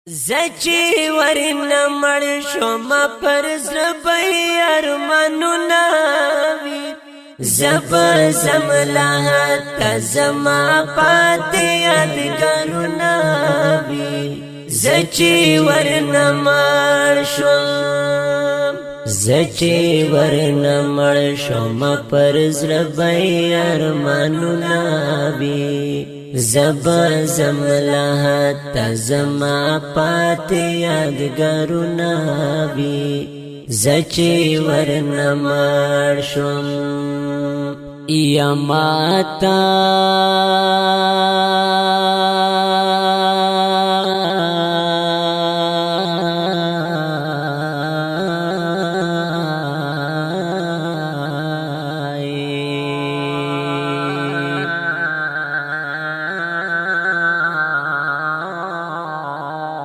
زچی ورن مړ شوم پر زړه ارمانو ناوی زب زملا تزما پات یادګارو ناوی زچی ورن مړ شوم پر زړه ارمانو ناوی زب زملا تزما پات یادګارو ناوی زچی ورن مړ شوم یا ماتا